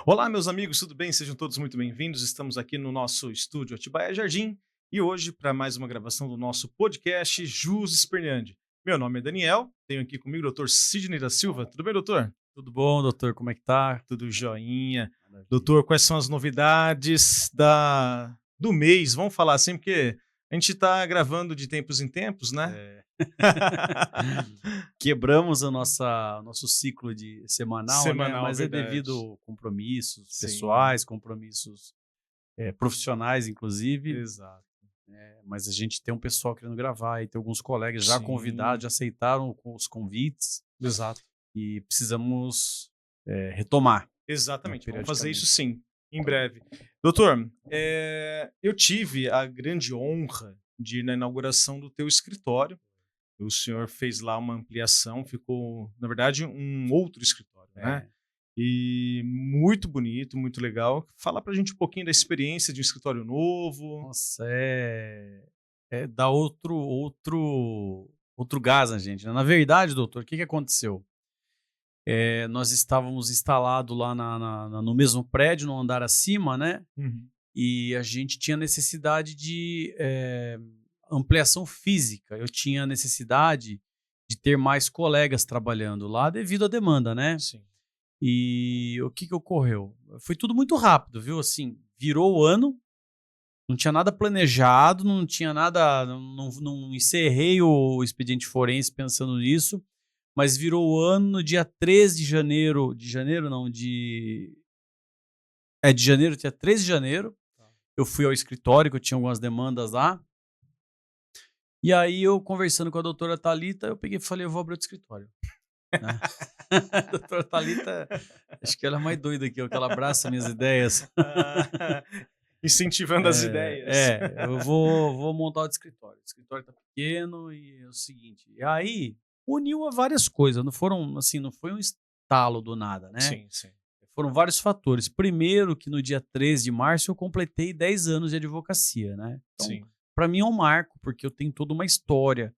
Olá, meus amigos, tudo bem? Sejam todos muito bem-vindos. Estamos aqui no nosso estúdio Atibaia Jardim e hoje para mais uma gravação do nosso podcast Jus Esperneandi. Meu nome é Daniel, tenho aqui comigo o Dr. Sidney da Silva. Tudo bem, doutor? Tudo bom, doutor? Como é que tá? Tudo joinha. Maravilha. Doutor, quais são as novidades do mês? Vamos falar assim, porque a gente está gravando de tempos em tempos, né? É. Quebramos o nosso ciclo de semanal, né? Semanal, Mas é verdade. devido a compromissos Sim, pessoais, compromissos profissionais, inclusive. exato. Mas a gente tem um pessoal querendo gravar e tem alguns colegas já convidados, Sim, já aceitaram os convites exato. e precisamos retomar, né, Exatamente, vamos fazer isso periodicamente. sim, em breve. Doutor, eu tive a grande honra de ir na inauguração do teu escritório. O senhor fez lá uma ampliação, ficou, na verdade, um outro escritório, né? É, E muito bonito, muito legal. Fala pra gente um pouquinho da experiência de um escritório novo. nossa, dá outro gás na gente, né? Na verdade, doutor, o que que aconteceu? Nós estávamos instalados lá no mesmo prédio, no andar acima, né? Uhum. E a gente tinha necessidade de ampliação física. Eu tinha necessidade de ter mais colegas trabalhando lá devido à demanda, né? Sim. E o que que ocorreu? Foi tudo muito rápido, viu? Assim, virou o ano, não tinha nada planejado, não tinha nada, não encerrei o expediente forense pensando nisso, mas virou o ano no dia 13 de janeiro não, de janeiro, dia 13 de janeiro, Tá. eu fui ao escritório, que eu tinha algumas demandas lá, e aí eu conversando com a doutora Thalita, eu peguei e falei: "Eu vou abrir outro escritório", né. A doutora Thalita, acho que ela é mais doida que eu, que ela abraça minhas ideias. Ah, incentivando as ideias. Eu vou montar outro escritório. O escritório tá pequeno e é o seguinte, e aí uniu a várias coisas, não foram, assim, não foi um estalo do nada, né. Sim, sim. Foram vários fatores. Primeiro que no dia 13 de março eu completei 10 anos de advocacia, né. Então, Sim. para mim é um marco, porque eu tenho toda uma história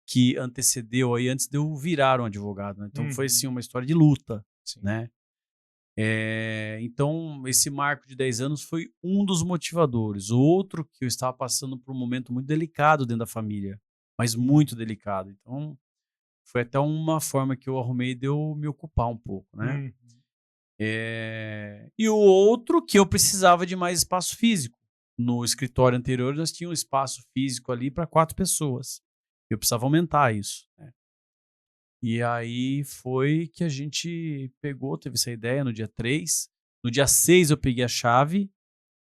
que antecedeu aí antes de eu virar um advogado, né. Então foi, Uhum. assim, uma história de luta, Sim. né. Então esse marco de 10 anos foi um dos motivadores. Outro, que eu estava passando por um momento muito delicado dentro da família, mas muito delicado. Então, foi até uma forma que eu arrumei de eu me ocupar um pouco, né. Uhum. E o outro, que eu precisava de mais espaço físico. No escritório anterior nós tínhamos um espaço físico ali para 4 pessoas. Eu precisava aumentar isso, né. E aí foi que a gente pegou, teve essa ideia no dia 3. No dia 6 eu peguei a chave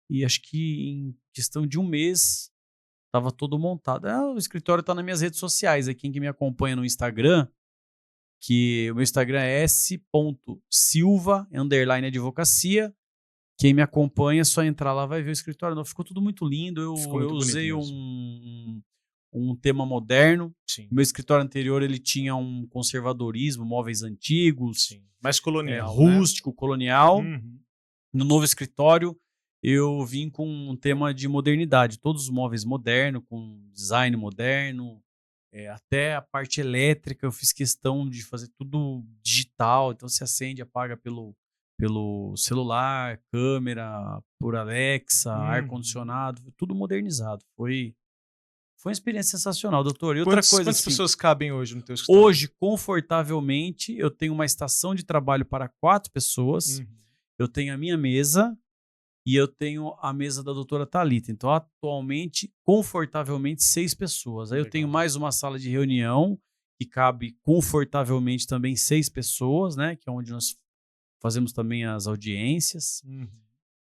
e acho que em questão de um mês estava todo montado. O escritório está nas minhas redes sociais, aí quem que me acompanha no Instagram, que o meu Instagram é s.silva_advocacia. Quem me acompanha é só entrar lá, vai ver o escritório novo. Ficou tudo muito lindo. Ficou Eu muito bonito usei mesmo. um tema moderno. O Sim, meu escritório anterior ele tinha um conservadorismo, móveis antigos, sim. Mais colonial, né? rústico, colonial. Uhum. No novo escritório, eu vim com um tema de modernidade, todos os móveis modernos, com design moderno, até a parte elétrica eu fiz questão de fazer tudo digital, então se acende, apaga pelo celular, câmera, por Alexa, Uhum. ar-condicionado, tudo modernizado. Foi uma experiência sensacional, doutor. E outra coisa, Quantas assim, pessoas cabem hoje no teu escritório? hoje, confortavelmente, eu tenho uma estação de trabalho para 4 pessoas, Uhum. eu tenho a minha mesa e eu tenho a mesa da doutora Thalita. Então, atualmente, confortavelmente, 6 pessoas. Aí eu tenho Legal. mais uma sala de reunião, que cabe confortavelmente também 6 pessoas, né, que é onde nós fazemos também as audiências. Uhum.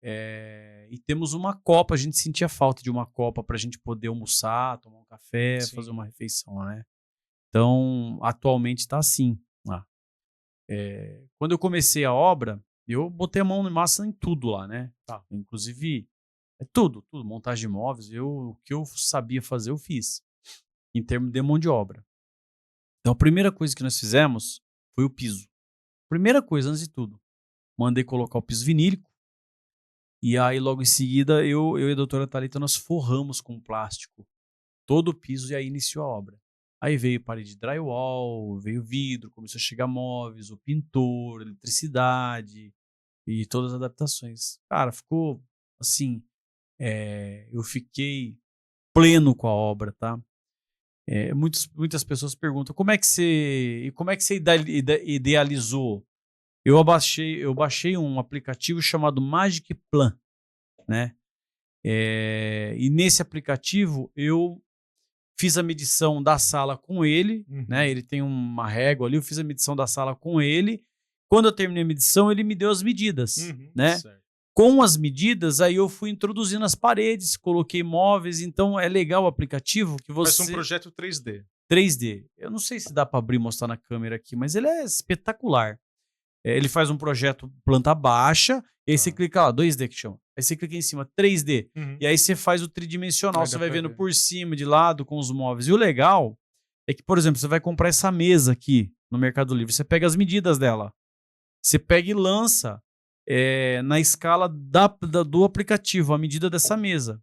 E temos uma copa, a gente sentia falta de uma copa para a gente poder almoçar, tomar um café, fazer Sim. uma refeição, né. Então, atualmente está assim lá. Quando eu comecei a obra, eu botei a mão na massa em tudo lá, né. Tá. Inclusive, tudo, tudo, montagem de móveis, o que eu sabia fazer eu fiz, em termos de mão de obra. Então a primeira coisa que nós fizemos foi o piso. Primeira coisa, antes de tudo, mandei colocar o piso vinílico, e aí logo em seguida eu e a doutora Thalita nós forramos com plástico todo o piso e aí iniciou a obra. Aí veio parede de drywall, veio vidro, começou a chegar móveis, o pintor, eletricidade. E todas as adaptações. Cara, ficou assim, eu fiquei pleno com a obra, tá? Muitas pessoas perguntam como é que você idealizou? Eu baixei um aplicativo chamado Magic Plan, né? E nesse aplicativo eu fiz a medição da sala com ele, né? Ele tem uma régua ali, eu fiz a medição da sala com ele. Quando eu terminei a medição, ele me deu as medidas, né? Certo. Com as medidas, aí eu fui introduzindo as paredes, coloquei móveis, então é legal o aplicativo que Faz você... um projeto 3D. 3D. Eu não sei se dá para abrir e mostrar na câmera aqui, mas ele é espetacular. Ele faz um projeto planta baixa, e aí você clica lá, 2D que chama. Aí você clica em cima, 3D. E aí você faz o tridimensional, Aí você dá vai pra vendo ver. por cima, de lado, com os móveis. E o legal é que, por exemplo, você vai comprar essa mesa aqui no Mercado Livre, você pega as medidas dela. Você pega e lança na escala do aplicativo, a medida dessa mesa.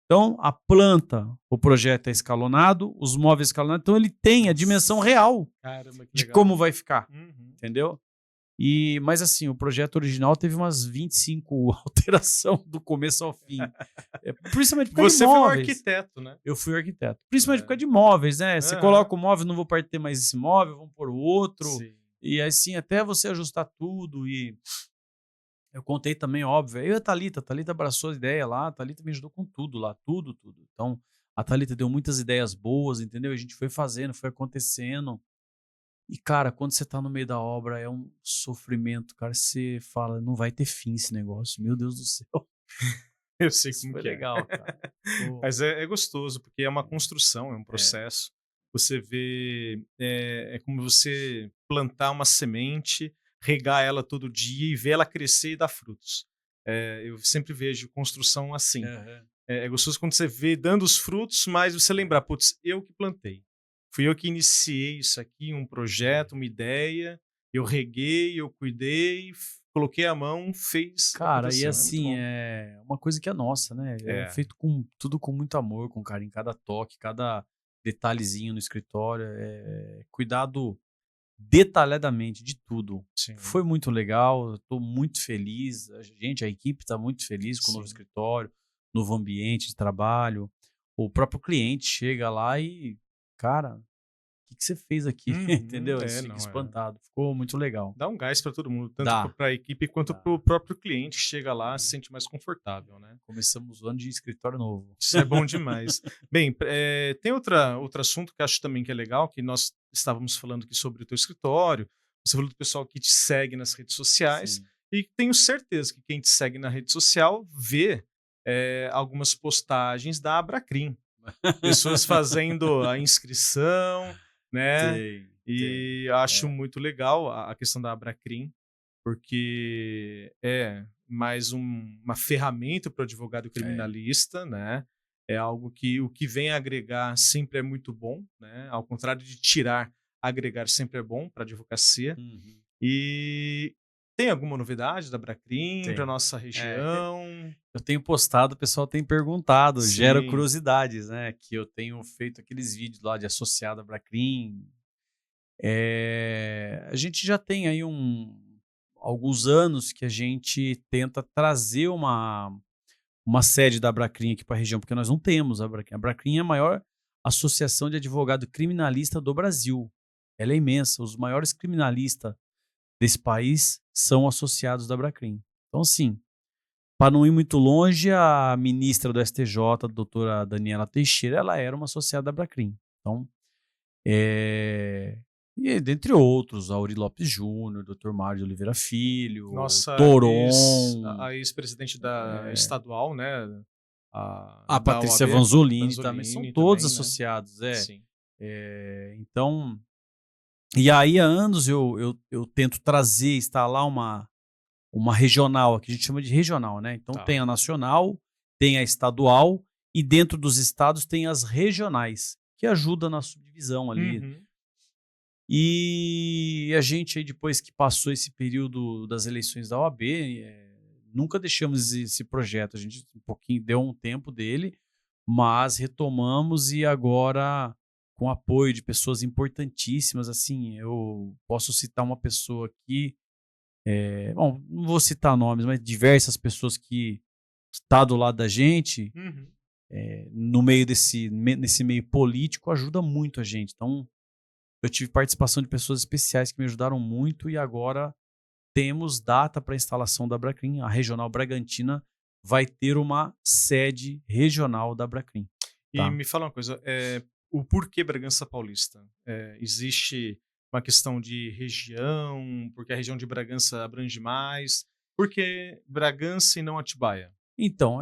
Então, a planta, o projeto é escalonado, os móveis escalonados, então ele tem a dimensão real Caramba, que de legal. como vai ficar, entendeu? Mas assim, o projeto original teve umas 25 alterações do começo ao fim. Principalmente por causa de Você foi um móveis. arquiteto, né? Eu fui o arquiteto. Principalmente por causa de móveis, né? Você Aham. coloca o móvel, não vou ter mais esse móvel, vamos pôr o outro. Sim. E assim, até você ajustar tudo. E eu contei também, óbvio. Eu e a Thalita abraçou a ideia lá, a Thalita me ajudou com tudo lá, tudo. Então, a Thalita deu muitas ideias boas, entendeu? A gente foi fazendo, foi acontecendo. E, cara, quando você tá no meio da obra, é um sofrimento, cara. Você fala, não vai ter fim esse negócio, meu Deus do céu. Eu sei Isso como foi que legal, cara. Pô, Mas é gostoso, porque é uma construção, é um processo. Você vê, é como você plantar uma semente, regar ela todo dia e ver ela crescer e dar frutos. Eu sempre vejo construção assim. aham. É gostoso quando você vê dando os frutos, mas você lembrar, putz, eu que plantei. Fui eu que iniciei isso aqui, um projeto, uma ideia. Eu reguei, eu cuidei, coloquei a mão, fez, Cara, e aconteceu. É muito assim, bom. é uma coisa que é nossa, né? É É, feito com tudo com muito amor, com carinho, cada toque, cada detalhezinho no escritório, cuidado detalhadamente de tudo. sim, Foi muito legal, eu tô muito feliz, a equipe tá muito feliz com o novo sim. escritório, novo ambiente de trabalho. O próprio cliente chega lá e, cara, o que que você fez aqui? Entendeu? Eles ficam Não, espantados. Ficou muito legal. dá um gás para todo mundo, tanto Dá, para a equipe quanto dá. para o próprio cliente, chega lá, se sente mais confortável, né? Começamos o ano de escritório novo. Isso é bom demais. Bem, tem outro assunto que acho também que é legal, que nós estávamos falando aqui sobre o teu escritório, você falou do pessoal que te segue nas redes sociais, Sim. e tenho certeza que quem te segue na rede social vê algumas postagens da Abracrim. Pessoas fazendo a inscrição, né? Tem. E acho muito legal a questão da Abracrim, porque é mais uma ferramenta para o advogado É. criminalista, né? É algo que o que vem agregar sempre é muito bom, né? Ao contrário de tirar, agregar sempre é bom para a advocacia. Uhum. E tem alguma novidade da Bracrim para Tem. nossa região? Eu tenho postado, o pessoal tem perguntado, gera Sim. curiosidades, né? Que eu tenho feito aqueles vídeos lá de associado a Bracrim. A gente já tem aí alguns anos que a gente tenta trazer uma sede da Bracrim aqui para a região, porque nós não temos a Bracrim. A Bracrim é a maior associação de advogado criminalista do Brasil. Ela é imensa. Os maiores criminalistas desse país são associados da Bracrim. Então, assim, para não ir muito longe, a ministra do STJ, a doutora Daniela Teixeira, ela era uma associada da Bracrim. Então, e dentre outros, Auri Lopes Júnior, doutor Mário de Oliveira Filho, Nossa Toron, a ex-presidente da estadual, né? a Da Patrícia OAB, Vanzolini também, são Vanzolini todos também, né? associados. Sim. Então, e aí há anos eu tento trazer, instalar uma regional, que a gente chama de regional, né? Então tem Tá. a nacional, tem a estadual, e dentro dos estados tem as regionais, que ajuda na subdivisão ali. Uhum. E a gente aí, depois que passou esse período das eleições da OAB, nunca deixamos esse projeto. A gente um pouquinho deu um tempo dele, mas retomamos e agora com apoio de pessoas importantíssimas, assim, eu posso citar uma pessoa aqui Bom, não vou citar nomes, mas diversas pessoas que estão do lado da gente, Uhum. no meio nesse meio político, ajuda muito a gente. Então, eu tive participação de pessoas especiais que me ajudaram muito e agora temos data para a instalação da Bracrim. A Regional Bragantina vai ter uma sede regional da Bracrim, E tá? me fala uma coisa, o porquê Bragança Paulista? Existe uma questão de região, porque a região de Bragança abrange mais? Por que Bragança e não Atibaia? Então,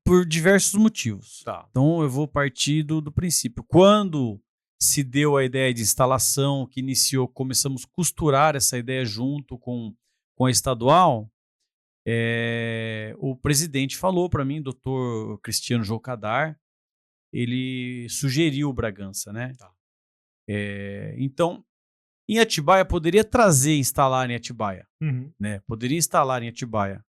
por diversos motivos. Tá. Então, eu vou partir do princípio. Quando se deu a ideia de instalação, que iniciou, começamos a costurar essa ideia junto com a estadual, o presidente falou para mim, doutor Cristiano Jocadar, ele sugeriu Bragança, né? Tá. Então, em Atibaia, poderia trazer e instalar em Atibaia, Uhum. né? Poderia instalar em Atibaia,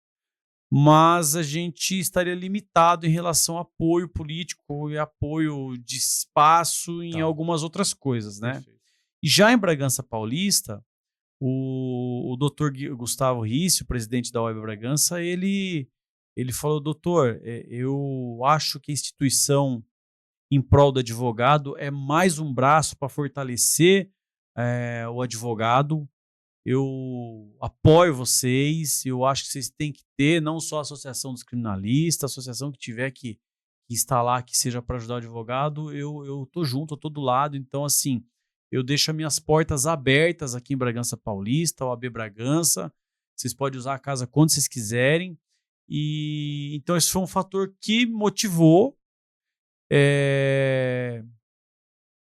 mas a gente estaria limitado em relação a apoio político e apoio de espaço em Tá. algumas outras coisas, né? Perfeito. E já em Bragança Paulista, o doutor Gustavo Rício, presidente da UEB Bragança, ele falou, doutor, eu acho que a instituição em prol do advogado é mais um braço para fortalecer o advogado. Eu apoio vocês, eu acho que vocês têm que ter não só a Associação dos Criminalistas, a associação que tiver que instalar que seja para ajudar o advogado, eu tô junto, eu tô do lado. Então, assim, eu deixo as minhas portas abertas aqui em Bragança Paulista, OAB Bragança, vocês podem usar a casa quando vocês quiserem. E então esse foi um fator que motivou, eh,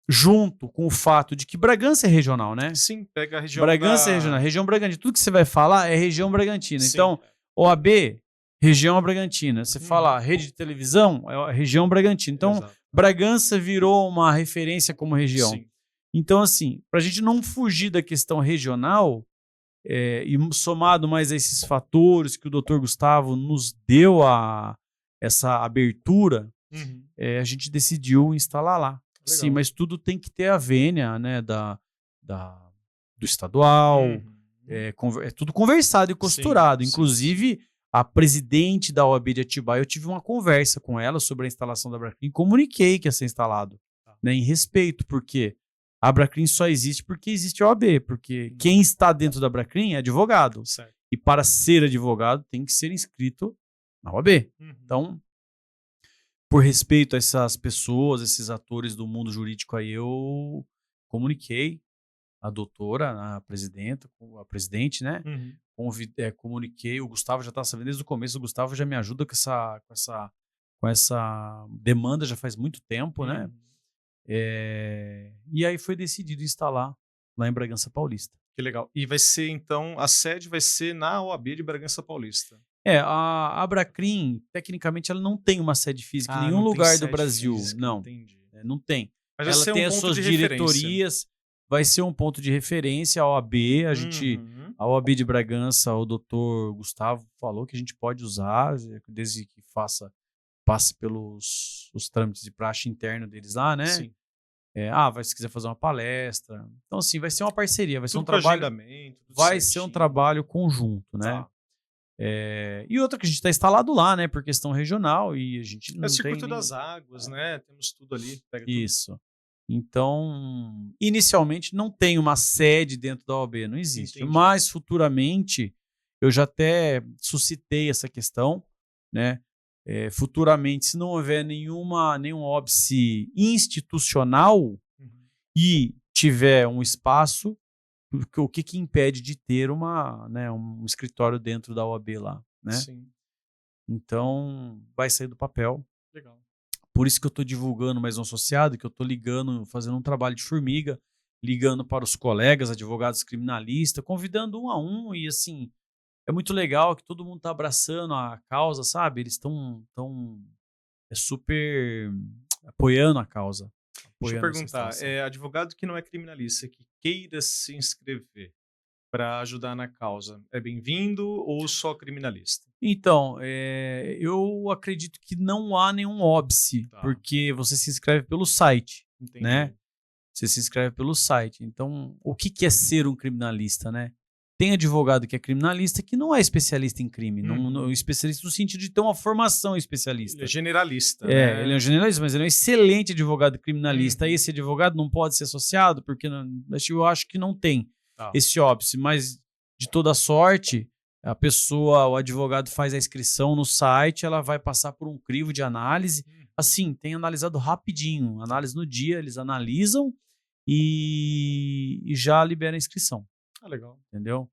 junto com o fato de que Bragança é regional, né? Sim, pega a região Bragança é regional, da... região Bragantina. Tudo que você vai falar é região Bragantina. Sim. Então, OAB, região Bragantina. Você fala Uhum. rede de televisão, é a região Bragantina. Então, Exato. Bragança virou uma referência como região. Sim. Então, assim, para a gente não fugir da questão regional, e somado mais a esses fatores que o doutor Gustavo nos deu essa abertura, Uhum. a gente decidiu instalar lá. Legal. Sim, mas tudo tem que ter a vênia, né, do estadual, Uhum. é tudo conversado e costurado. Sim, sim, Inclusive, a presidente da OAB de Atibaia, eu tive uma conversa com ela sobre a instalação da Bracrim, comuniquei que ia ser instalado, Tá. né, em respeito, porque a Bracrim só existe porque existe a OAB, porque quem está dentro da Bracrim é advogado. Certo. E para ser advogado tem que ser inscrito na OAB. Uhum. Então, por respeito a essas pessoas, esses atores do mundo jurídico aí, eu comuniquei a doutora, a presidenta, a presidente, né? Uhum. Comuniquei, o Gustavo já está sabendo desde o começo, o Gustavo já me ajuda com essa demanda já faz muito tempo, né? Uhum. E aí foi decidido instalar lá em Bragança Paulista. Que legal. E vai ser, então, a sede vai ser na OAB de Bragança Paulista. A Bracrim, tecnicamente, ela não tem uma sede física em nenhum não tem lugar do sede Brasil. física, Não, entendi. não tem. Mas vai Ela ser tem um as ponto suas de referência. diretorias, vai ser um ponto de referência. A OAB, Uhum. a OAB de Bragança, o doutor Gustavo falou que a gente pode usar, desde que passe pelos os trâmites de praxe interna deles lá, né? Sim. Se quiser fazer uma palestra. Então, assim, vai ser uma parceria, vai ser Tudo um com trabalho. agendamento, tudo Vai ser um certinho. trabalho conjunto, né? Tá. E outra que a gente está instalado lá, né? Por questão regional, e a gente É não o tem circuito nem... das águas, né? Temos tudo ali. Pega tudo. Isso. Então, inicialmente não tem uma sede dentro da OAB, não existe. Entendi. Mas futuramente, eu já até suscitei essa questão, né? Futuramente, se não houver nenhum óbice institucional Uhum. e tiver um espaço, o que impede de ter um escritório dentro da OAB lá, né? Sim. Então, vai sair do papel. Legal. Por isso que eu estou divulgando mais um associado, que eu estou ligando, fazendo um trabalho de formiga, ligando para os colegas, advogados criminalistas, convidando um a um, e assim, é muito legal que todo mundo está abraçando a causa, sabe? Eles estão super apoiando a causa. Deixa eu Apoiando essa perguntar, instalação. advogado que não é criminalista, que queira se inscrever para ajudar na causa, é bem-vindo ou só criminalista? Então, eu acredito que não há nenhum óbice, Tá. porque você se inscreve pelo site, Entendi. né? você se inscreve pelo site. Então, o que é ser um criminalista, né? Tem advogado que é criminalista que não é especialista em crime, não especialista no sentido de ter uma formação especialista. Ele é generalista, né? Ele é um generalista, mas ele é um excelente advogado criminalista. Esse advogado não pode ser associado, porque eu acho que não tem esse óbice, mas de toda sorte, o advogado faz a inscrição no site, ela vai passar por um crivo de análise. Assim, tem analisado rapidinho, análise no dia, eles analisam e já liberam a inscrição. Legal. Entendeu?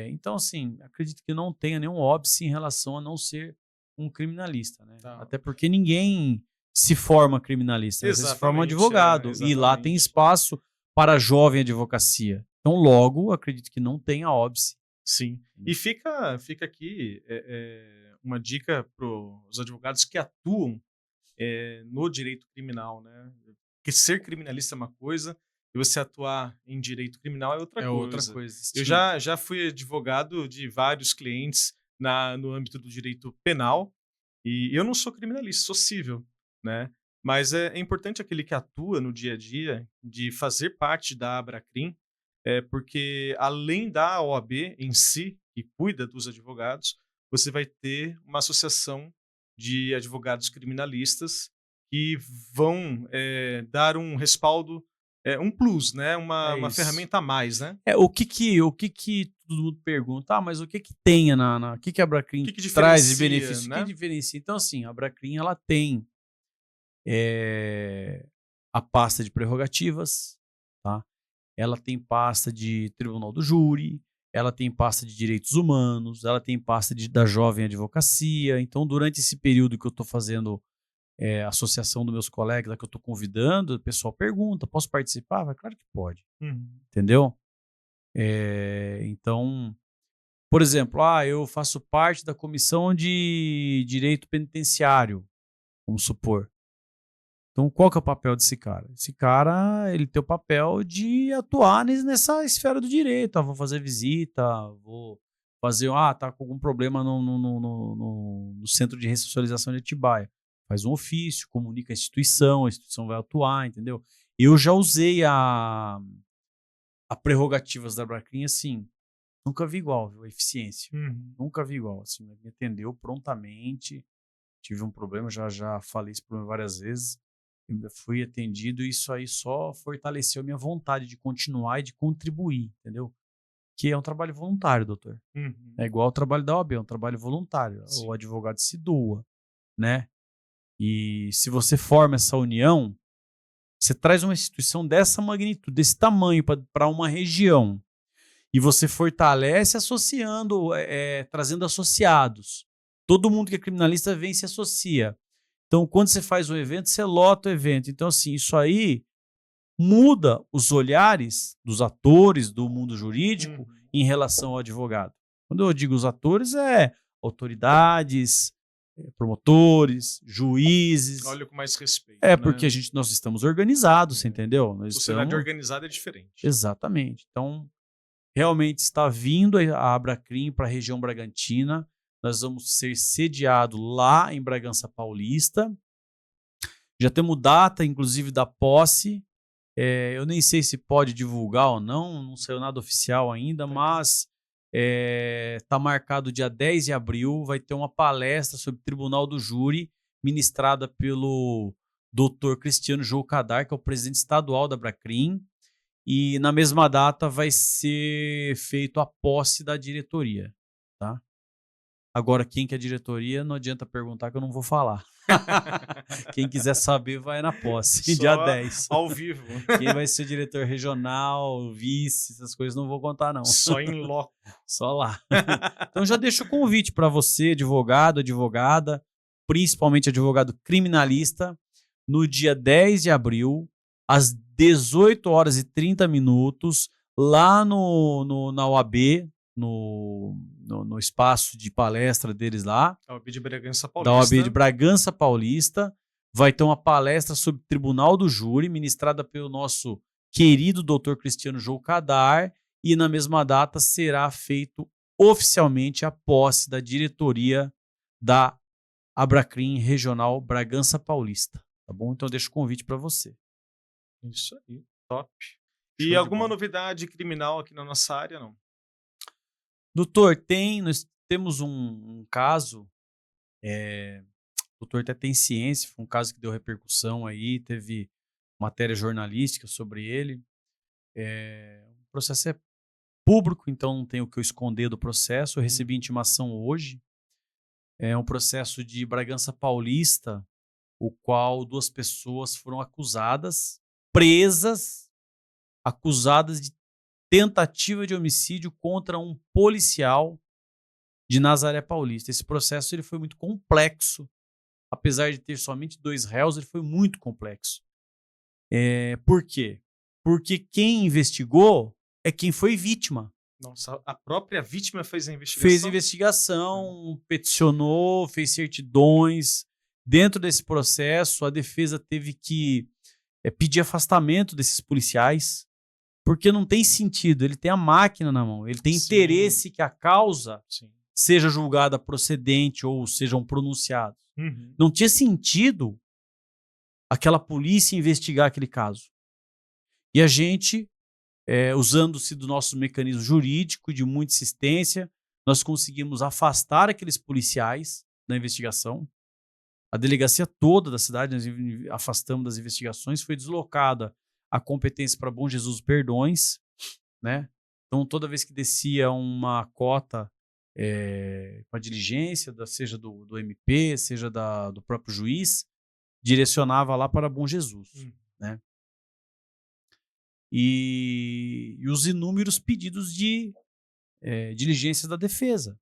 Então, assim, acredito que não tenha nenhum óbice em relação a não ser um criminalista, né? Até porque ninguém se forma criminalista, às vezes se forma advogado, e lá tem espaço para jovem advocacia. Então, logo, acredito que não tenha óbice. Sim. E fica aqui uma dica para os advogados que atuam no direito criminal, né? Porque ser criminalista é uma coisa e você atuar em direito criminal é outra coisa. Eu já fui advogado de vários clientes no âmbito do direito penal e eu não sou criminalista, sou civil, né? Mas é importante aquele que atua no dia a dia de fazer parte da Abracrim, porque além da OAB em si, que cuida dos advogados, você vai ter uma associação de advogados criminalistas que vão dar um respaldo, um plus, né? Uma ferramenta a mais, né? O que todo mundo pergunta, mas o que tem o que a Abracrim traz de benefício? Né? O que diferencia? Então, assim, a Abracrim, ela tem a pasta de prerrogativas, tá? Ela tem pasta de tribunal do júri, ela tem pasta de direitos humanos, ela tem pasta da jovem advocacia. Então, durante esse período que eu estou fazendo associação dos meus colegas, que eu estou convidando, o pessoal pergunta, posso participar? Vai, claro que pode. Entendeu? Então, por exemplo, eu faço parte da comissão de direito penitenciário, vamos supor. Então, qual que é o papel desse cara? Esse cara, ele tem o papel de atuar nessa esfera do direito. Vou fazer visita, vou fazer... tá com algum problema no centro de ressocialização de Atibaia. Faz um ofício, comunica a instituição vai atuar, entendeu? Eu já usei a prerrogativas da Abracrim, assim, nunca vi igual, viu? A eficiência. Nunca vi igual, assim, me atendeu prontamente, tive um problema, já falei esse problema várias vezes, fui atendido e isso aí só fortaleceu minha vontade de continuar e de contribuir, entendeu? Que é um trabalho voluntário, doutor. É igual ao trabalho da OAB, é um trabalho voluntário. Sim. O advogado se doa, né? E se você forma essa união, você traz uma instituição dessa magnitude, desse tamanho para uma região e você fortalece associando, trazendo associados. Todo mundo que é criminalista vem e se associa. Então, quando você faz um evento, você lota o evento. Então, assim, isso aí muda os olhares dos atores do mundo jurídico em relação ao advogado. Quando eu digo os atores, autoridades, promotores, juízes. Olha com mais respeito. Porque nós estamos organizados, você entendeu? Sociedade organizada é diferente. Exatamente. Então, realmente está vindo a Abracrim para a região Bragantina. Nós vamos ser sediados lá em Bragança Paulista. Já temos data, inclusive, da posse. Eu nem sei se pode divulgar ou não saiu nada oficial ainda, mas está marcado dia 10 de abril. Vai ter uma palestra sobre Tribunal do Júri, ministrada pelo Dr. Cristiano Joucadar, que é o presidente estadual da Abracrim. E na mesma data vai ser feito a posse da diretoria, tá? Agora, quem que é a diretoria, não adianta perguntar que eu não vou falar. Quem quiser saber, vai na posse, só dia 10. Ao vivo. Quem vai ser o diretor regional, vice, essas coisas não vou contar, não. Só em loco. Só lá. Então já deixo o convite para você, advogado, advogada, principalmente advogado criminalista, no dia 10 de abril, às 18h30, lá na UAB, no espaço de palestra deles lá. Da UAB de Bragança Paulista. Da UAB de Bragança Paulista. Vai ter uma palestra sobre Tribunal do Júri, ministrada pelo nosso querido Dr. Cristiano Joucadar, e na mesma data será feito oficialmente a posse da diretoria da Abracrim Regional Bragança Paulista. Tá bom? Então eu deixo o convite para você. Isso aí, top. Show E de alguma bola. novidade criminal aqui na nossa área, não? Doutor, nós temos um caso, doutor até tem ciência, foi um caso que deu repercussão aí, teve matéria jornalística sobre ele. O processo é público, então não tem o que eu esconder do processo. Eu recebi intimação hoje. É um processo de Bragança Paulista, o qual 2 pessoas foram acusadas, presas, acusadas de tentativa de homicídio contra um policial de Nazaré Paulista. Esse processo ele foi muito complexo. Apesar de ter somente 2 réus, ele foi muito complexo. Por quê? Porque quem investigou é quem foi vítima. Nossa, a própria vítima fez a investigação? Fez investigação, peticionou, fez certidões. Dentro desse processo, a defesa teve que pedir afastamento desses policiais, porque não tem sentido. Ele tem a máquina na mão, ele tem interesse que a causa seja julgada procedente ou sejam pronunciados. Não tinha sentido aquela polícia investigar aquele caso. E a gente, usando-se do nosso mecanismo jurídico e de muita insistência, nós conseguimos afastar aqueles policiais da investigação. A delegacia toda da cidade, nós afastamos das investigações, foi deslocada a competência para Bom Jesus Perdões, né? Então, toda vez que descia uma cota com a diligência, seja do MP, seja do próprio juiz, direcionava lá para Bom Jesus, né? E os inúmeros pedidos de diligências da defesa.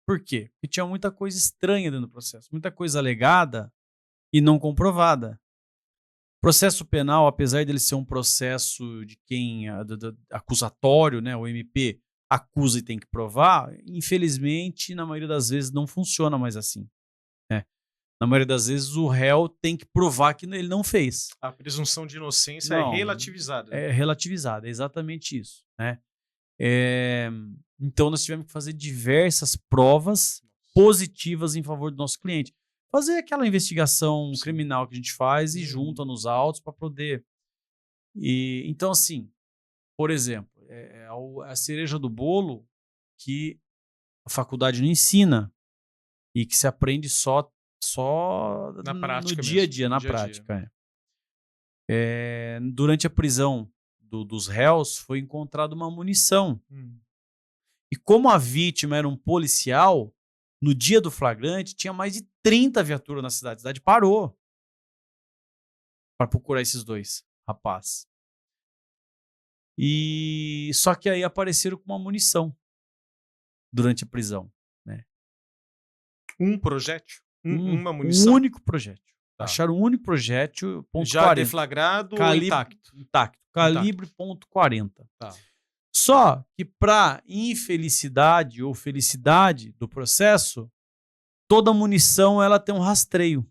Por quê? Porque tinha muita coisa estranha dentro do processo, muita coisa alegada e não comprovada. Processo penal, apesar dele ser um processo de quem acusatório, né, o MP acusa e tem que provar, infelizmente, na maioria das vezes não funciona mais assim. Né? Na maioria das vezes o réu tem que provar que ele não fez. A presunção de inocência Não, é relativizada. É relativizada, é exatamente isso. Né? Então nós tivemos que fazer diversas provas positivas em favor do nosso cliente. Fazer aquela investigação criminal que a gente faz e junta nos autos para poder... Então, assim, por exemplo, a cereja do bolo que a faculdade não ensina e que se aprende só na prática no dia a dia, mesmo, na prática. Durante a prisão dos réus foi encontrada uma munição. E como a vítima era um policial, no dia do flagrante tinha mais de 30 viaturas na cidade. A cidade parou para procurar esses 2 rapazes. E só que aí apareceram com uma munição durante a prisão, né? Um projétil? Uma munição? Um único projétil. Tá. Acharam um único projétil, ponto já 40. deflagrado ou intacto? Intacto. Calibre ponto .40. Tá. Só que para infelicidade ou felicidade do processo, toda munição ela tem um rastreio.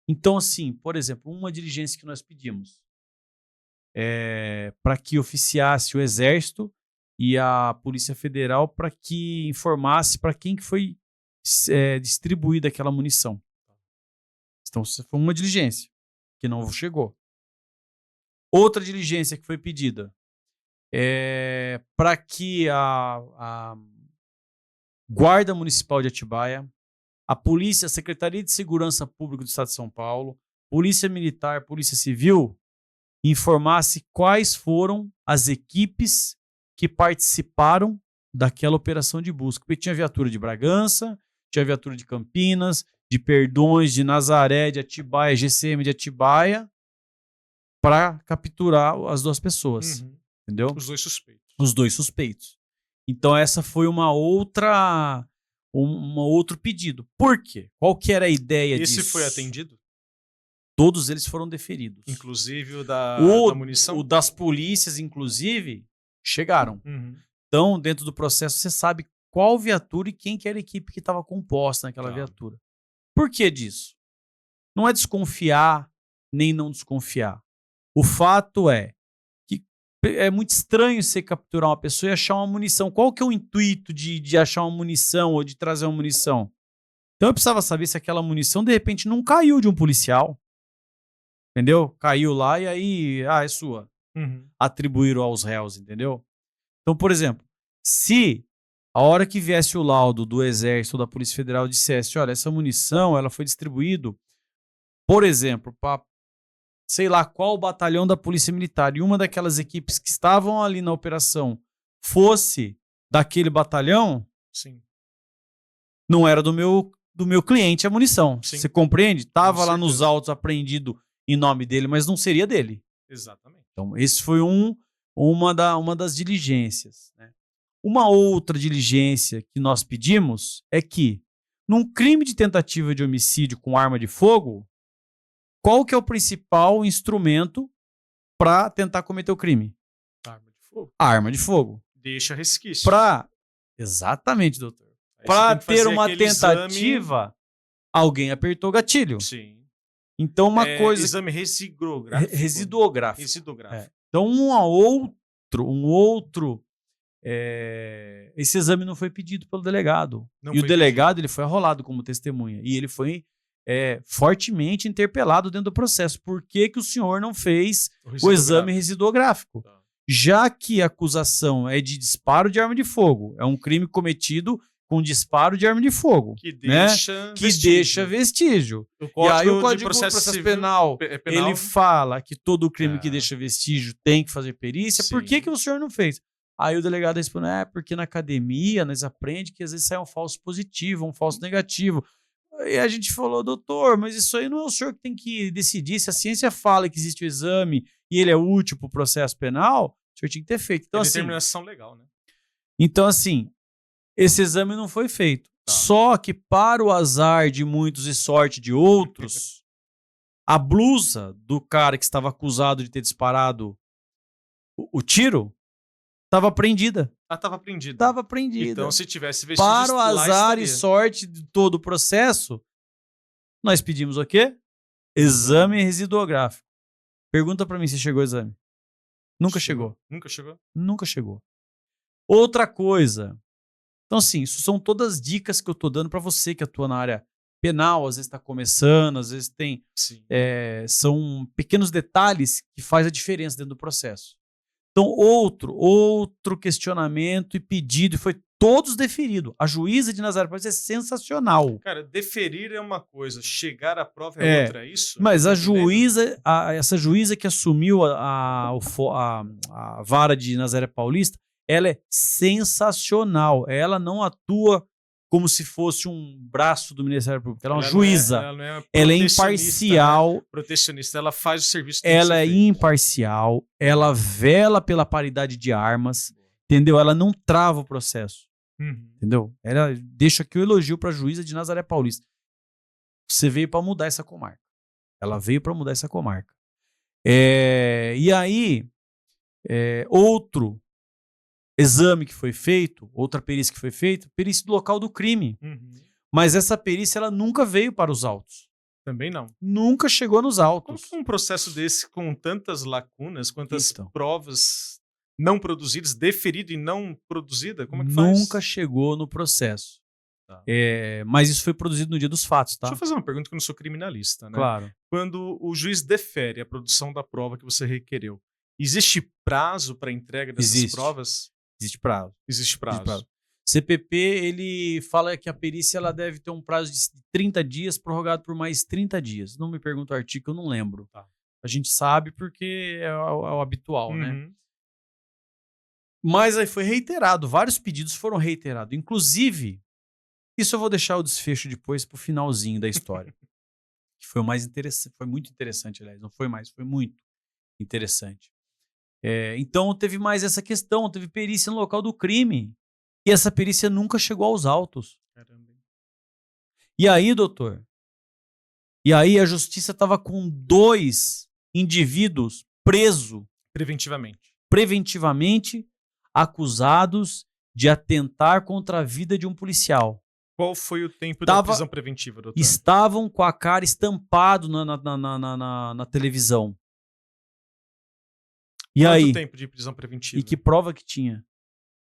Então, assim, por exemplo, uma diligência que nós pedimos para que oficiasse o Exército e a Polícia Federal para que informasse para quem que foi distribuída aquela munição. Então, foi uma diligência que não chegou. Outra diligência que foi pedida para que a Guarda Municipal de Atibaia, a Polícia, a Secretaria de Segurança Pública do Estado de São Paulo, Polícia Militar, Polícia Civil, informasse quais foram as equipes que participaram daquela operação de busca. Porque tinha viatura de Bragança, tinha viatura de Campinas, de Perdões, de Nazaré, de Atibaia, GCM de Atibaia, para capturar as 2 pessoas. Entendeu? Os 2 suspeitos. Os 2 suspeitos. Então essa foi um outro pedido. Por quê? Qual que era a ideia disso? Esse foi atendido? Todos eles foram deferidos. Inclusive o da munição? O das polícias, inclusive, chegaram. Então, dentro do processo, você sabe qual viatura e quem que era a equipe que estava composta naquela viatura. Por que disso? Não é desconfiar, nem não desconfiar. O fato é que é muito estranho você capturar uma pessoa e achar uma munição. Qual que é o intuito de achar uma munição ou de trazer uma munição? Então eu precisava saber se aquela munição, de repente, não caiu de um policial. entendeu? Caiu lá e aí, é sua. Uhum. Atribuíram aos réus, entendeu? Então, por exemplo, se a hora que viesse o laudo do Exército ou da Polícia Federal dissesse, olha, essa munição ela foi distribuída, por exemplo, para sei lá qual batalhão da Polícia Militar, e uma daquelas equipes que estavam ali na operação fosse daquele batalhão, Sim. não era do meu cliente a munição. Sim. Você compreende? Tava lá nos certeza. autos apreendido em nome dele, mas não seria dele. Exatamente. Então, esse foi uma das diligências, né? Uma outra diligência que nós pedimos é que, num crime de tentativa de homicídio com arma de fogo, qual que é o principal instrumento para tentar cometer o crime? Arma de fogo. A arma de fogo. Deixa resquícios. Exatamente, doutor. Aí você Para tem que fazer ter uma aquele tentativa, alguém apertou o gatilho. Sim. Então, uma coisa... Exame residuográfico. Residuográfico. Residuográfico. Então, um outro esse exame não foi pedido pelo delegado. Não e o foi delegado ele foi arrolado como testemunha. E ele foi fortemente interpelado dentro do processo. Por que que o senhor não fez o exame residuográfico? Tá. Já que a acusação é de disparo de arma de fogo, é um crime cometido com disparo de arma de fogo. Que né? deixa vestígio. E aí o Código de de Processo Civil Penal, ele fala que todo crime que deixa vestígio tem que fazer perícia. Por que Sim. que o senhor não fez? Aí o delegado responde, porque na academia nós aprendemos que às vezes sai um falso positivo, um falso negativo. E a gente falou, doutor, mas isso aí não é o senhor que tem que decidir. Se a ciência fala que existe o exame e ele é útil para o processo penal, o senhor tinha que ter feito. Então, determinação legal, né? Então, assim, esse exame não foi feito. Tá. Só que, para o azar de muitos e sorte de outros, a blusa do cara que estava acusado de ter disparado o tiro estava prendida. Estava prendida. Estava prendida. Então, se tivesse vestígios, para o azar e sorte de todo o processo, nós pedimos o quê? Exame residuográfico. Pergunta para mim se chegou o exame. Nunca chegou. Nunca chegou? Nunca chegou. Outra coisa. Então, assim, isso são todas dicas que eu tô dando para você que atua na área penal, às vezes está começando, às vezes tem... são pequenos detalhes que fazem a diferença dentro do processo. Então, outro questionamento e pedido, e foi todos deferido. A juíza de Nazaré Paulista é sensacional. Cara, deferir é uma coisa, chegar à prova é outra, é isso? Mas a juíza, essa juíza que assumiu a vara de Nazaré Paulista, ela é sensacional. Ela não atua como se fosse um braço do Ministério Público. Ela é uma juíza. Ela é imparcial. Né? Protecionista. Ela faz o serviço. Ela é imparcial. Ela vela pela paridade de armas. Entendeu? Ela não trava o processo. Entendeu? Ela deixa aqui o elogio para a juíza de Nazaré Paulista. Você veio para mudar essa comarca. Ela veio para mudar essa comarca. E aí, outro exame que foi feito, outra perícia que foi feita, perícia do local do crime. Mas essa perícia ela nunca veio para os autos. Também não. Nunca chegou nos autos. Como um processo desse com tantas lacunas, quantas provas não produzidas, deferido e não produzida, como é que faz? Nunca chegou no processo. Tá. Mas isso foi produzido no dia dos fatos, tá? Deixa eu fazer uma pergunta que eu não sou criminalista, né? Claro. Quando o juiz defere a produção da prova que você requereu, existe prazo para entrega dessas provas? Existe prazo. Existe prazo. CPP, ele fala que a perícia ela deve ter um prazo de 30 dias, prorrogado por mais 30 dias. Não me pergunta o artigo, eu não lembro. Tá. A gente sabe porque é o habitual, né? Mas aí foi reiterado, vários pedidos foram reiterados. Inclusive, isso eu vou deixar o desfecho depois pro finalzinho da história. Que foi o mais interessante, foi muito interessante, aliás. Não foi mais, foi muito interessante. Então teve mais essa questão, teve perícia no local do crime. E essa perícia nunca chegou aos autos. Caramba. E aí, doutor? E aí a justiça estava com 2 indivíduos presos. Preventivamente acusados de atentar contra a vida de um policial. Qual foi o tempo da prisão preventiva, doutor? Estavam com a cara estampado na televisão. E aí? Quanto tempo de prisão preventiva? E que prova que tinha?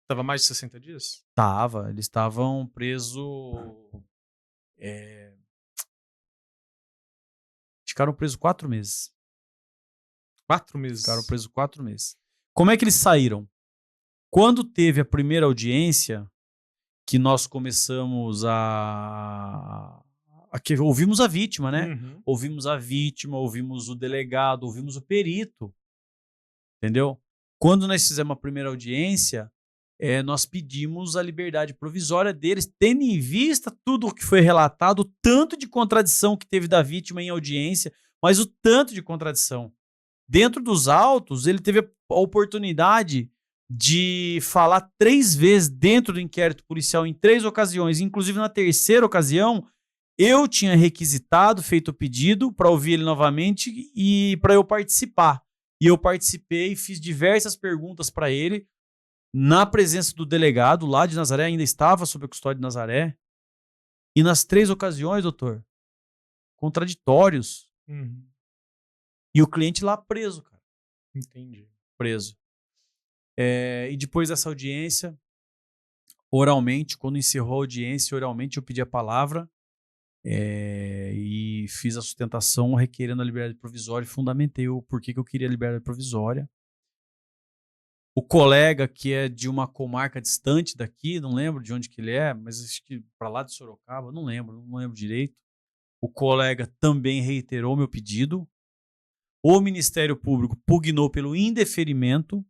Tava mais de 60 dias? Tava. Eles estavam presos... Ficaram presos 4 meses. 4 meses. Ficaram presos 4 meses. Como é que eles saíram? Quando teve a primeira audiência, que nós começamos que ouvimos a vítima, né? Uhum. Ouvimos a vítima, ouvimos o delegado, ouvimos o perito. Entendeu? Quando nós fizemos a primeira audiência, nós pedimos a liberdade provisória deles, tendo em vista tudo o que foi relatado, o tanto de contradição que teve da vítima em audiência, mas o tanto de contradição. Dentro dos autos, ele teve a oportunidade de falar 3 vezes dentro do inquérito policial, em 3 ocasiões, inclusive na terceira ocasião, eu tinha requisitado, feito o pedido para ouvir ele novamente e para eu participar. E eu participei, fiz diversas perguntas para ele, na presença do delegado lá de Nazaré, ainda estava sob a custódia de Nazaré. E nas 3 ocasiões, doutor, contraditórios. Uhum. E o cliente lá preso, cara. Entendi. Preso. E depois dessa audiência, oralmente, quando encerrou a audiência, oralmente eu pedi a palavra e fiz a sustentação requerendo a liberdade provisória e fundamentei o porquê que eu queria a liberdade provisória. O colega, que é de uma comarca distante daqui, não lembro de onde que ele é, mas acho que para lá de Sorocaba, não lembro direito. O colega também reiterou meu pedido. O Ministério Público pugnou pelo indeferimento,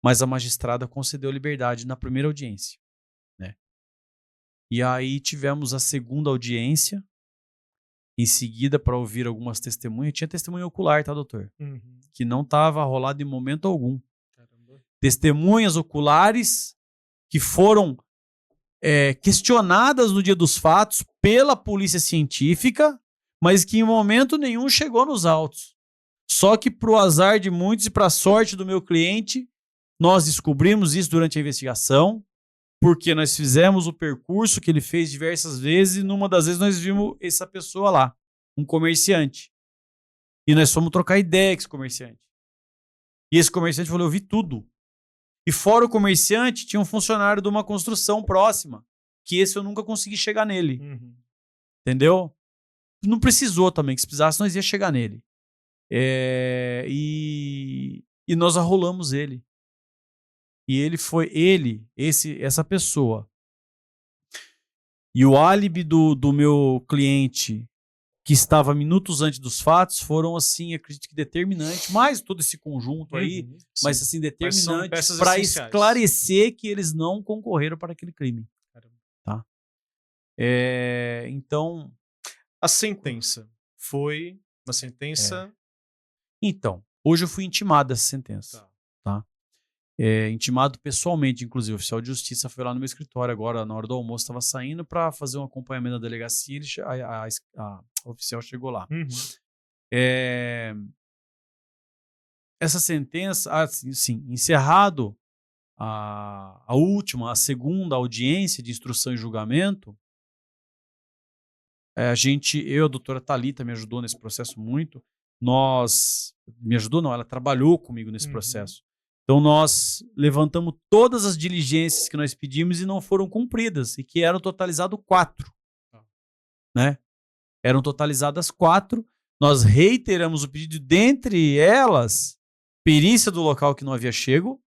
mas a magistrada concedeu liberdade na primeira audiência, né? E aí tivemos a segunda audiência, em seguida, para ouvir algumas testemunhas. Tinha testemunha ocular, tá, doutor? Uhum. Que não estava rolado em momento algum. Caramba. Testemunhas oculares que foram questionadas no dia dos fatos pela polícia científica, mas que em momento nenhum chegou nos autos. Só que, para o azar de muitos e para a sorte do meu cliente, nós descobrimos isso durante a investigação, porque nós fizemos o percurso que ele fez diversas vezes e numa das vezes nós vimos essa pessoa lá, um comerciante. E nós fomos trocar ideia com esse comerciante. E esse comerciante falou, eu vi tudo. E fora o comerciante, tinha um funcionário de uma construção próxima, que esse eu nunca consegui chegar nele. Uhum. Entendeu? Não precisou também, que se precisasse nós ia chegar nele. E nós arrolamos ele. E ele foi, essa pessoa. E o álibi do meu cliente, que estava minutos antes dos fatos, foram, assim, acredito que determinantes, mais todo esse conjunto aí, mas assim, determinantes para esclarecer que eles não concorreram para aquele crime. Tá? Então... A sentença foi uma sentença... Então, hoje eu fui intimado dessa sentença. Tá? Intimado pessoalmente, inclusive. O oficial de justiça foi lá no meu escritório agora, na hora do almoço, estava saindo para fazer um acompanhamento da delegacia e a oficial chegou lá. Uhum. Essa sentença, sim, encerrado a segunda audiência de instrução e julgamento, eu e a doutora Thalita me ajudou nesse processo muito. Me ajudou não, ela trabalhou comigo nesse processo. Então nós levantamos todas as diligências que nós pedimos e não foram cumpridas, e que eram totalizadas 4. Né? Eram totalizadas 4. Nós reiteramos o pedido, dentre elas, perícia do local que não havia chego,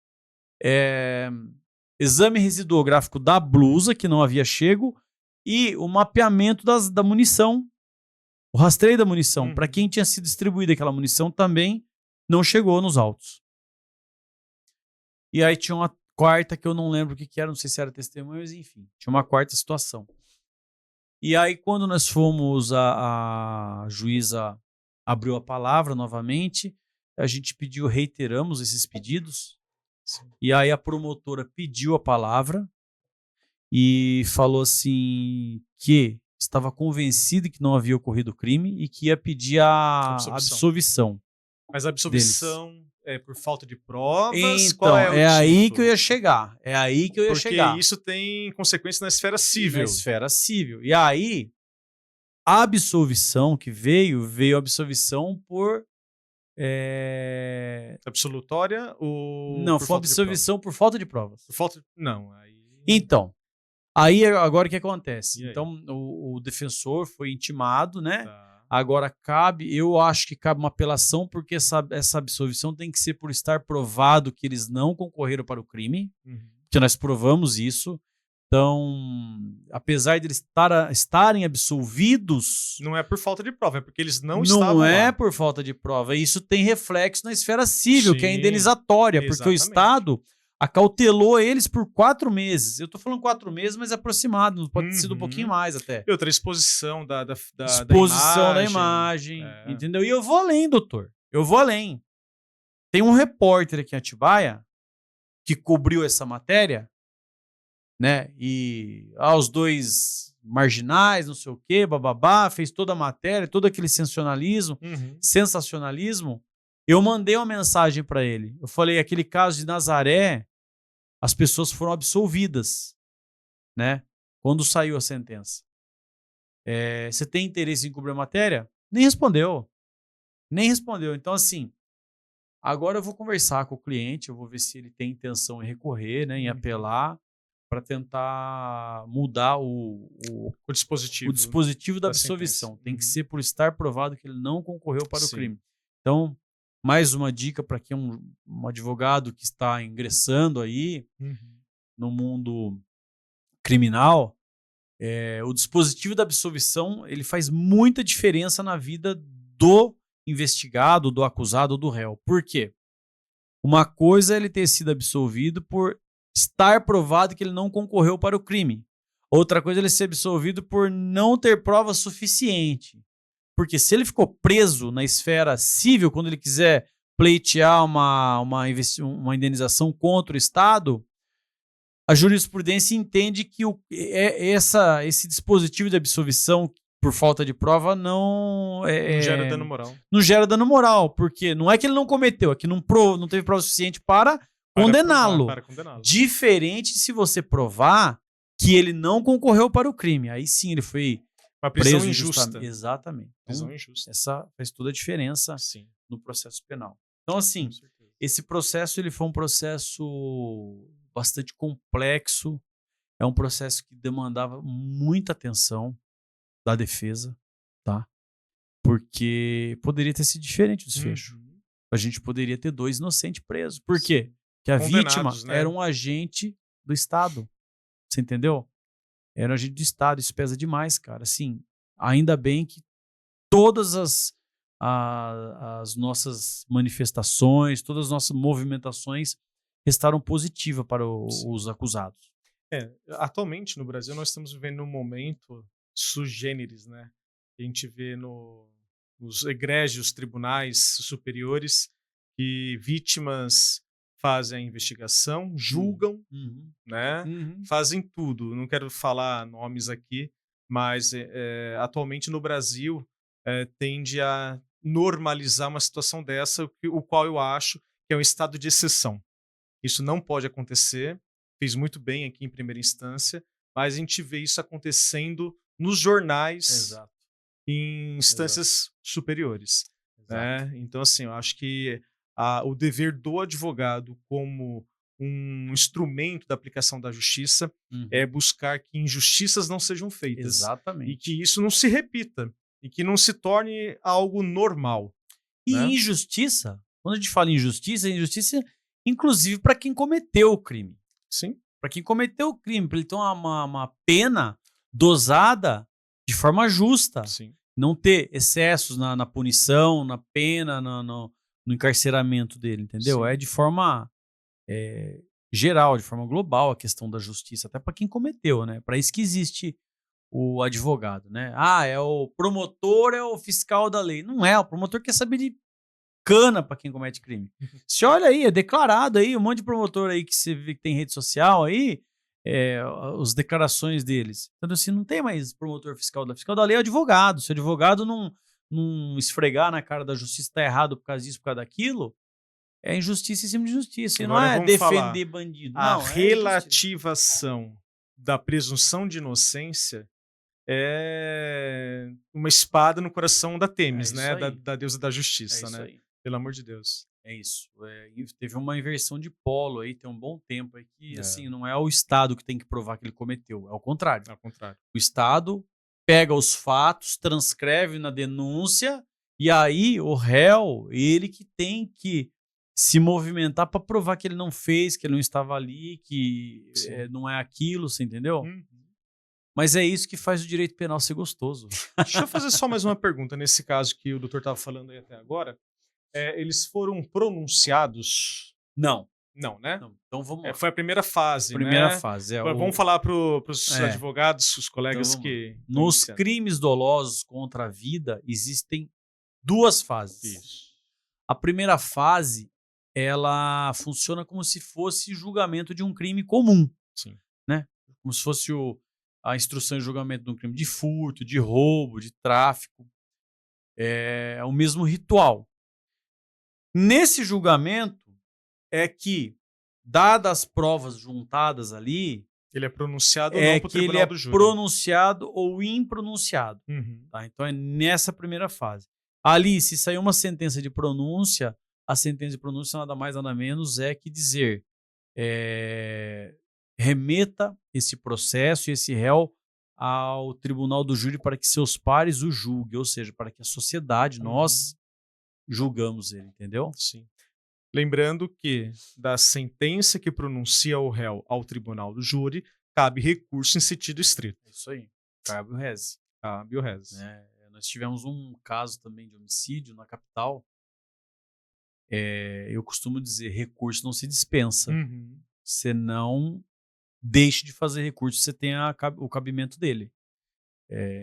exame residuográfico da blusa que não havia chego e o mapeamento da munição, o rastreio da munição. Para quem tinha sido distribuída aquela munição também não chegou nos autos. E aí tinha uma quarta que eu não lembro o que era, não sei se era testemunha, mas enfim, tinha uma quarta situação. E aí quando nós fomos, a juíza abriu a palavra novamente, a gente reiteramos esses pedidos. Sim. E aí a promotora pediu a palavra e falou assim que estava convencido que não havia ocorrido crime e que ia pedir a absolvição. Mas a absolvição deles. É por falta de provas? Então, qual é o aí que eu ia chegar. Porque isso tem consequência na esfera cível. Na esfera cível. E aí, a absolvição que veio a absolvição por... Absolutória ou... Não, foi absolvição por falta de provas. Por falta... Não, aí... Então, aí agora o que acontece? Então, o defensor foi intimado, né? Tá. Agora, eu acho que cabe uma apelação, porque essa absolvição tem que ser por estar provado que eles não concorreram para o crime, que nós provamos isso. Então, apesar de eles estarem absolvidos... Não é por falta de prova, é porque eles não estavam lá. Não é lá. por falta de prova. Isso tem reflexo na esfera civil, Sim, que é indenizatória, exatamente. Porque o Estado acautelou eles por 4 meses. Eu tô falando 4 meses, mas é aproximado, pode ter sido um pouquinho mais até. E outra exposição da imagem, entendeu? E eu vou além, doutor. Eu vou além. Tem um repórter aqui em Atibaia que cobriu essa matéria, né? E os 2 marginais, não sei o quê, bababá, fez toda a matéria, todo aquele sensacionalismo. Eu mandei uma mensagem para ele. Eu falei, aquele caso de Nazaré, as pessoas foram absolvidas, né? Quando saiu a sentença. Você tem interesse em cobrir a matéria? Nem respondeu. Então, assim, agora eu vou conversar com o cliente, eu vou ver se ele tem intenção em recorrer, né, em apelar, para tentar mudar o dispositivo da absolvição. Tem que ser por estar provado que ele não concorreu para o crime. Então, mais uma dica para quem é um advogado que está ingressando aí no mundo criminal, o dispositivo da absolvição ele faz muita diferença na vida do investigado, do acusado, do réu. Por quê? Uma coisa é ele ter sido absolvido por estar provado que ele não concorreu para o crime. Outra coisa é ele ser absolvido por não ter prova suficiente. Porque se ele ficou preso na esfera civil, quando ele quiser pleitear uma indenização contra o Estado, a jurisprudência entende que esse dispositivo de absolvição por falta de prova não gera dano moral. Não gera dano moral, porque não é que ele não cometeu, é que não teve prova suficiente para condená-lo. Diferente se você provar que ele não concorreu para o crime. Aí sim ele foi uma prisão injusta. Exatamente. Prisão injusta. Essa faz toda a diferença no processo penal. Então, assim, esse processo ele foi um processo bastante complexo. É um processo que demandava muita atenção da defesa, tá? Porque poderia ter sido diferente o desfecho. A gente poderia ter 2 inocentes presos. Por quê? Porque a vítima era um agente do Estado. Você entendeu? Era um agente do Estado. Isso pesa demais, cara. Assim, ainda bem que todas as nossas manifestações, todas as nossas movimentações restaram positivas para os acusados. Atualmente, no Brasil, nós estamos vivendo um momento sui generis, né? A gente vê nos egrégios tribunais superiores que vítimas fazem a investigação, julgam, né? Fazem tudo. Não quero falar nomes aqui, mas atualmente no Brasil tende a normalizar uma situação dessa, o qual eu acho que é um estado de exceção. Isso não pode acontecer. Fez muito bem aqui em primeira instância, mas a gente vê isso acontecendo nos jornais em instâncias superiores. Né? Então, assim, eu acho que o dever do advogado como um instrumento da aplicação da justiça é buscar que injustiças não sejam feitas. Exatamente. E que isso não se repita. E que não se torne algo normal. E né? injustiça, quando a gente fala em injustiça inclusive para quem cometeu o crime. Sim. Para quem cometeu o crime, para ele ter uma pena dosada de forma justa. Sim. Não ter excessos na punição, na pena, no encarceramento dele, entendeu? Sim. É de forma geral, de forma global a questão da justiça, até para quem cometeu, né? Para isso que existe o advogado, né? É o promotor, é o fiscal da lei. Não é, o promotor quer saber de cana para quem comete crime. Você olha aí, é declarado aí, um monte de promotor aí que você vê que tem rede social aí, as declarações deles. Então, assim, não tem mais promotor fiscal da lei, é o advogado. Se o advogado não esfregar na cara da justiça tá errado por causa disso, por causa daquilo, é injustiça em cima de justiça. E agora não é defender bandido. A relativação da presunção de inocência é uma espada no coração da Têmis, né? Da deusa da justiça, né? Aí. Pelo amor de Deus. É isso. Teve uma inversão de polo aí, tem um bom tempo aí que, assim, não é o Estado que tem que provar que ele cometeu, é o contrário. É o contrário. O Estado pega os fatos, transcreve na denúncia, e aí o réu, ele que tem que se movimentar para provar que ele não fez, que ele não estava ali, que não é aquilo, você entendeu? Mas é isso que faz o direito penal ser gostoso. Deixa eu fazer só mais uma pergunta. Nesse caso que o doutor estava falando aí até agora, eles foram pronunciados? Não. Não, né? Não. Então vamos lá. Foi a primeira fase, Primeira né? fase. Vamos falar para os advogados, os colegas Então, que... Nos crimes dolosos contra a vida, existem 2 fases. Isso. A primeira fase, ela funciona como se fosse julgamento de um crime comum. Sim. Né? Como se fosse a instrução de julgamento de um crime de furto, de roubo, de tráfico. É o mesmo ritual. Nesse julgamento é que, dadas as provas juntadas ali, ele é pronunciado ou não para o tribunal do júri. Pronunciado ou impronunciado. Tá? Então é nessa primeira fase. Ali, se sair uma sentença de pronúncia, a sentença de pronúncia nada mais nada menos é que dizer remeta esse processo e esse réu ao tribunal do júri para que seus pares o julguem, ou seja, para que a sociedade, nós julgamos ele, entendeu? Sim. Lembrando que da sentença que pronuncia o réu ao tribunal do júri, cabe recurso em sentido estrito. É isso aí. Cabe o reze. Cabe o reze. Nós tivemos um caso também de homicídio na capital. Eu costumo dizer, recurso não se dispensa. Você não deixe de fazer recurso, você tem o cabimento dele.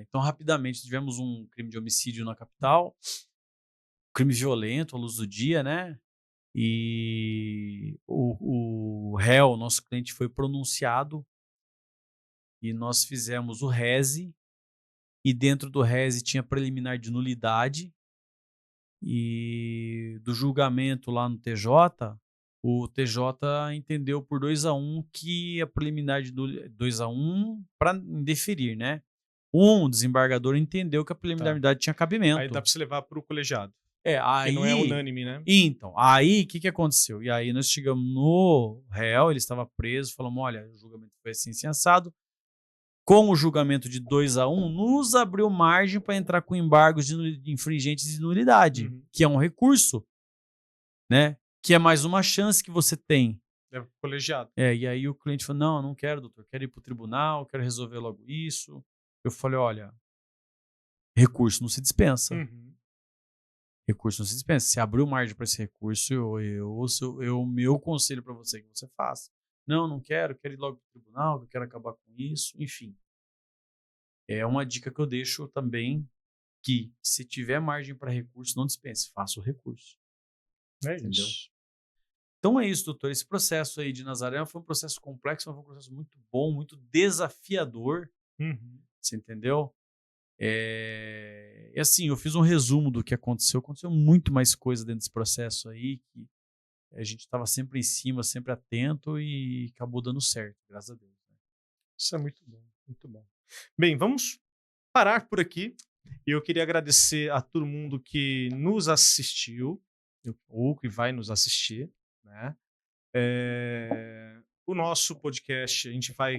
Então, rapidamente, tivemos um crime de homicídio na capital, crime violento à luz do dia, né? E o réu, nosso cliente, foi pronunciado e nós fizemos o reze, e dentro do reze tinha preliminar de nulidade, e do julgamento lá no TJ, o TJ entendeu por 2-1 que a preliminar de 2-1 para indeferir, né? O desembargador entendeu que a preliminaridade tinha cabimento. Aí dá para você levar para o colegiado. Aí, que não é unânime, né? Então, aí o que aconteceu? E aí nós chegamos no réu, ele estava preso, falamos, olha, o julgamento foi assim, assado. Com o julgamento de 2-1, nos abriu margem para entrar com embargos de infringentes de nulidade, que é um recurso, né? Que é mais uma chance que você tem. Leva para o colegiado. E aí o cliente falou, não, não quero, doutor, quero ir para o tribunal, quero resolver logo isso. Eu falei, olha, recurso não se dispensa. Recurso não se dispensa. Se abriu margem para esse recurso, o meu conselho para você é que você faça. Não quero ir logo para o tribunal, eu quero acabar com isso, enfim. É uma dica que eu deixo também, que se tiver margem para recurso, não dispense, faça o recurso. Entendeu? Isso. Então é isso, doutor. Esse processo aí de Nazaré foi um processo complexo, mas foi um processo muito bom, muito desafiador. Você entendeu? E assim, eu fiz um resumo do que aconteceu. Aconteceu muito mais coisa dentro desse processo aí, que a gente estava sempre em cima, sempre atento, e acabou dando certo, graças a Deus. Né? Isso é muito bom, muito bom. Bem, vamos parar por aqui. Eu queria agradecer a todo mundo que nos assistiu, ou que vai nos assistir, né? O nosso podcast, a gente vai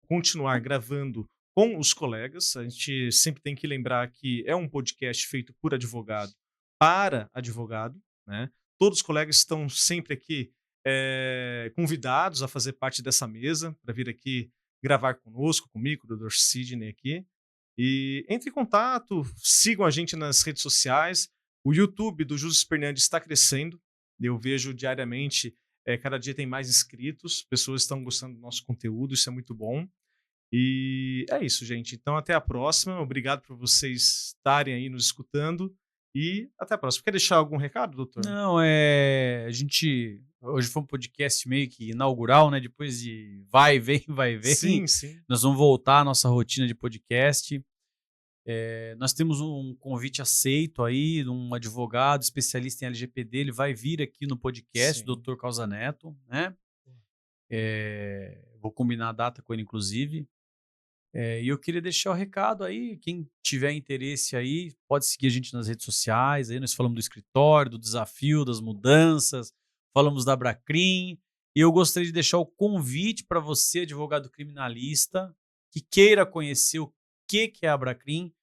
continuar gravando com os colegas. A gente sempre tem que lembrar que é um podcast feito por advogado para advogado, né? Todos os colegas estão sempre aqui convidados a fazer parte dessa mesa, para vir aqui gravar conosco, comigo, o Dr. Sidney aqui. E entre em contato, sigam a gente nas redes sociais. O YouTube do Justo Fernandes está crescendo. Eu vejo diariamente, cada dia tem mais inscritos, pessoas estão gostando do nosso conteúdo, isso é muito bom. E é isso, gente. Então, até a próxima. Obrigado por vocês estarem aí nos escutando. E até a próxima. Quer deixar algum recado, doutor? Não, a gente... Hoje foi um podcast meio que inaugural, né? Depois de vai e vem. Sim, sim. Nós vamos voltar à nossa rotina de podcast. Nós temos um convite aceito aí de um advogado especialista em LGPD. Ele vai vir aqui no podcast, o Dr. Causa Neto, né? Vou combinar a data com ele, inclusive. E eu queria deixar o recado aí, quem tiver interesse aí, pode seguir a gente nas redes sociais. Aí nós falamos do escritório, do desafio, das mudanças, falamos da Bracrim. E eu gostaria de deixar o convite para você, advogado criminalista, que queira conhecer o que é a Bracrim,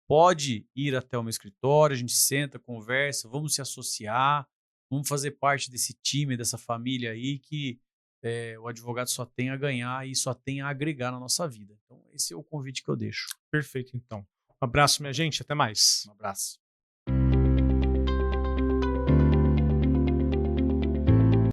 pode ir até o meu escritório, a gente senta, conversa, vamos se associar, vamos fazer parte desse time, dessa família aí que o advogado só tem a ganhar e só tem a agregar na nossa vida. Então, esse é o convite que eu deixo. Perfeito, então. Um abraço, minha gente. Até mais. Um abraço.